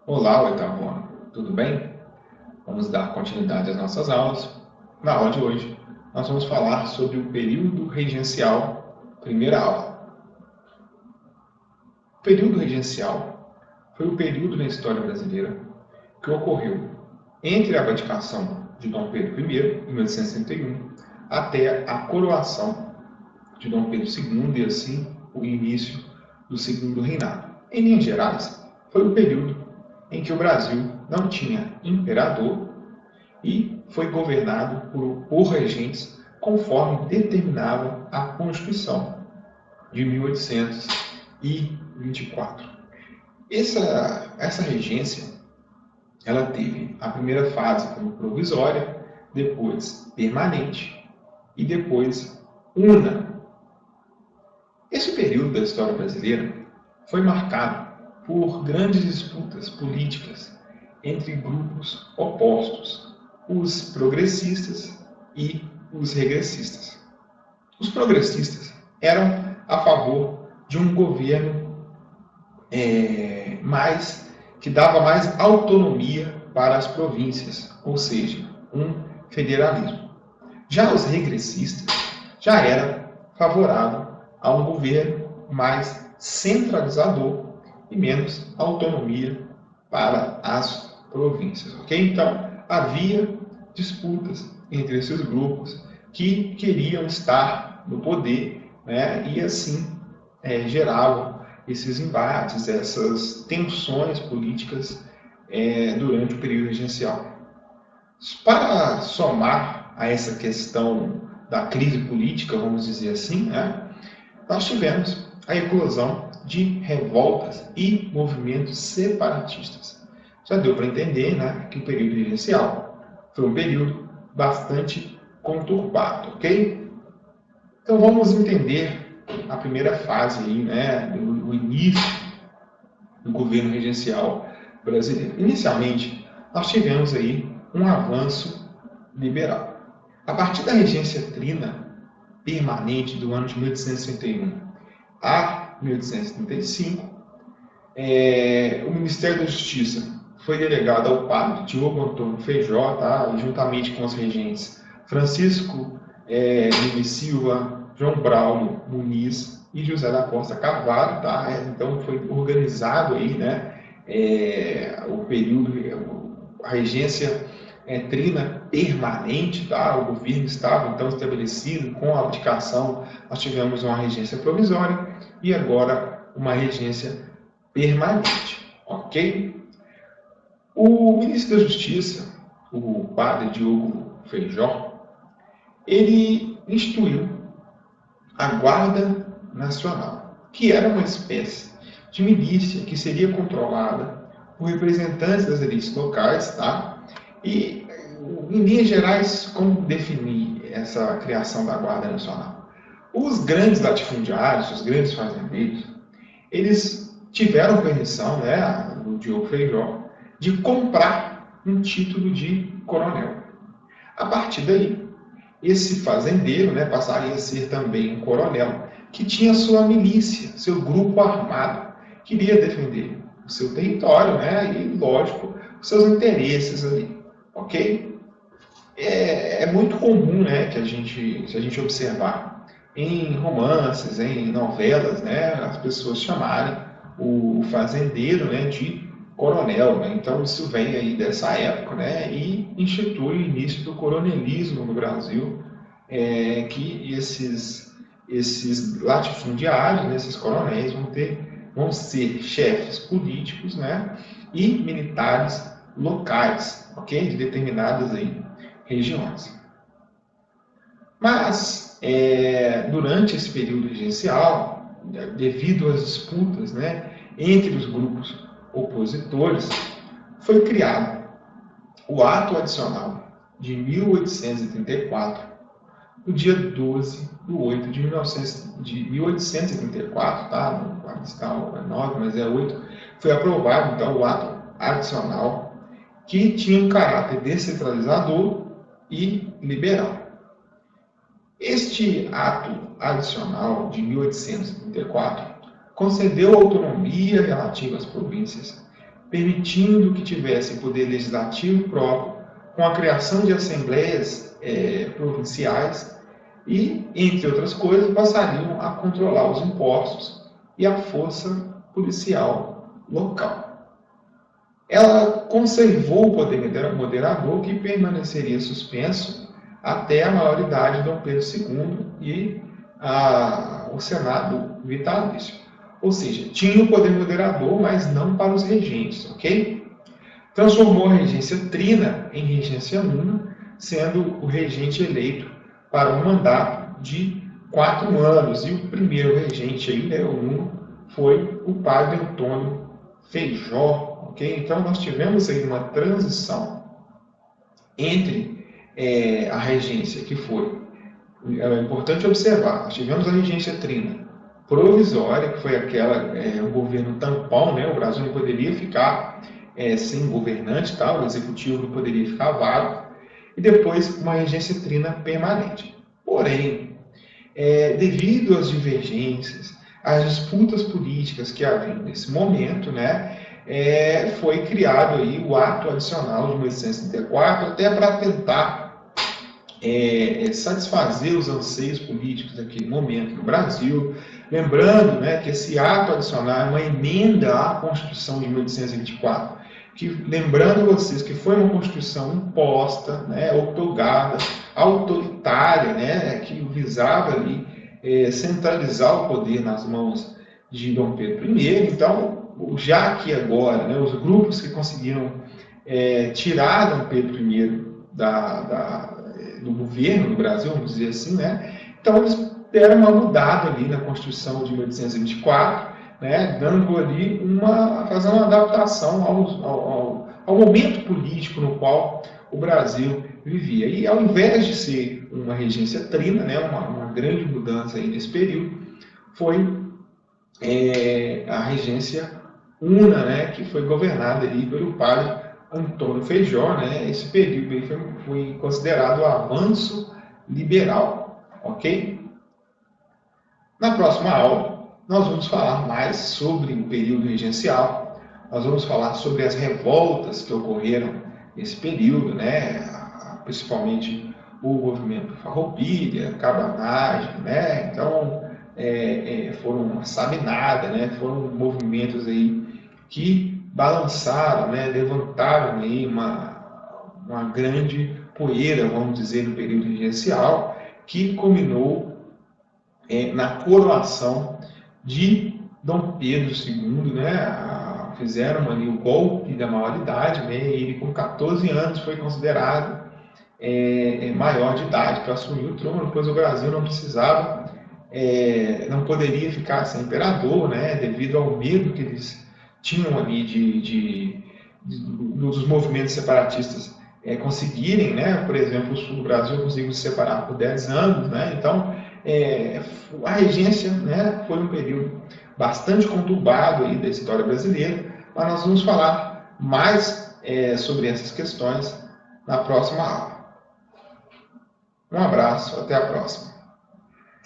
Olá, oitavo ano. Tudo bem? Vamos dar continuidade às nossas aulas. Na aula de hoje, nós vamos falar sobre o período regencial, primeira aula. O período regencial foi o período na história brasileira que ocorreu entre a abdicação de Dom Pedro I, em 1861, até a coroação de Dom Pedro II e, assim, o início do segundo reinado. Em linhas gerais, foi o período em que o Brasil não tinha imperador e foi governado por regentes conforme determinava a Constituição de 1824. Essa regência ela teve a primeira fase como provisória, depois permanente e depois una. Esse período da história brasileira foi marcado por grandes disputas políticas entre grupos opostos, os progressistas e os regressistas. Os progressistas eram a favor de um governo que dava mais autonomia para as províncias, ou seja, um federalismo. Já os regressistas já eram favoráveis a um governo mais centralizador e menos autonomia para as províncias, ok? Então, havia disputas entre esses grupos que queriam estar no poder, né? E assim geravam esses embates, essas tensões políticas durante o período regencial. Para somar a essa questão da crise política, vamos dizer assim, né, nós tivemos a eclosão de revoltas e movimentos separatistas. Já deu para entender, né, que o período inicial foi um período bastante conturbado, ok? Então vamos entender a primeira fase aí, né, o início do governo regencial brasileiro. Inicialmente, nós tivemos aí um avanço liberal. A partir da regência trina permanente do ano de 1861 a 1835, o Ministério da Justiça foi delegado ao padre Diogo Antônio Feijó, tá? Juntamente com os regentes Francisco Nunes Silva, João Braulio Muniz e José da Costa Carvalho. Tá? Então foi organizado aí, né, o período, a regência trina permanente, tá? O governo estava então estabelecido com a abdicação, nós tivemos uma regência provisória e agora uma regência permanente, ok? O ministro da Justiça, o padre Diogo Feijó, ele instituiu a Guarda Nacional, que era uma espécie de milícia que seria controlada por representantes das elites locais, tá? E, em linhas gerais, como definir essa criação da Guarda Nacional? Os grandes latifundiários, os grandes fazendeiros, eles tiveram permissão, né, do Diogo Feijó, de comprar um título de coronel. A partir daí, esse fazendeiro, né, passaria a ser também um coronel, que tinha sua milícia, seu grupo armado, que iria defender o seu território, né, e, lógico, os seus interesses ali, ok? É muito comum, né, que se a gente observar em romances, em novelas, né, as pessoas chamarem o fazendeiro, né, de coronel, né? Então isso vem aí dessa época, né, e institui o início do coronelismo no Brasil, que esses latifundiários, né, esses coronéis vão ser chefes políticos, né, e militares locais, ok, de determinadas aí regiões. Mas, durante esse período regencial, devido às disputas, né, entre os grupos opositores, foi criado o Ato Adicional de 1834, no dia 12 de 8 de 1834, tá? Não está 9, mas é 8, foi aprovado, então, o Ato Adicional, que tinha um caráter descentralizador e liberal. Este ato adicional de 1834 concedeu autonomia relativa às províncias permitindo que tivesse poder legislativo próprio, com a criação de assembleias provinciais e, entre outras coisas, passariam a controlar os impostos e a força policial local. Ela conservou o poder moderador, que permaneceria suspenso até a maioridade de Dom Pedro II e o Senado vitalício. Ou seja, tinha o poder moderador, mas não para os regentes, ok? Transformou a regência trina em regência una, sendo o regente eleito para um mandato de 4 anos. E o primeiro regente aí, né, o uno, foi o padre Antônio Feijó, ok? Então nós tivemos aí uma transição entre a regência, que foi, é importante observar, nós tivemos a regência trina provisória, que foi aquela, o governo tampão, né? O Brasil não poderia ficar sem governante, tá? O executivo não poderia ficar vago, e depois uma regência trina permanente. Porém, devido às divergências, às disputas políticas que haviam nesse momento, né, foi criado aí o ato adicional de 1834, até para tentar satisfazer os anseios políticos daquele momento no Brasil. Lembrando, né, que esse ato adicional é uma emenda à Constituição de 1824, que, lembrando vocês que foi uma Constituição imposta, né, outorgada, autoritária, né, que visava ali centralizar o poder nas mãos de Dom Pedro I. Então, já que agora, né, os grupos que conseguiram tirar Dom Pedro I do governo do Brasil, vamos dizer assim, né, então eles deram uma mudada ali na Constituição de 1824, né, dando ali fazendo uma adaptação ao momento político no qual o Brasil vivia. E ao invés de ser uma regência trina, né, uma grande mudança aí nesse período, foi a regência una, né, que foi governada ali pelo padre Antônio Feijó, né. Esse período aí foi considerado o avanço liberal, ok? Na próxima aula, nós vamos falar mais sobre o período regencial, nós vamos falar sobre as revoltas que ocorreram nesse período, né, principalmente o movimento Farroupilha, Cabanagem, né, então foram a Sabinada, né, foram movimentos aí que balançaram, né, levantaram aí uma grande poeira, vamos dizer, no período regencial, que culminou na coroação de Dom Pedro II, né? Fizeram ali o golpe da maioridade, né? Ele com 14 anos foi considerado maior de idade para assumir o trono, pois o Brasil não precisava, não poderia ficar sem imperador, né? Devido ao medo que eles tinham ali dos movimentos separatistas conseguirem, né? Por exemplo, o sul do Brasil conseguiu se separar por 10 anos, né? Então, a regência, né, foi um período bastante conturbado aí da história brasileira, mas nós vamos falar mais sobre essas questões na próxima aula. Um abraço, até a próxima.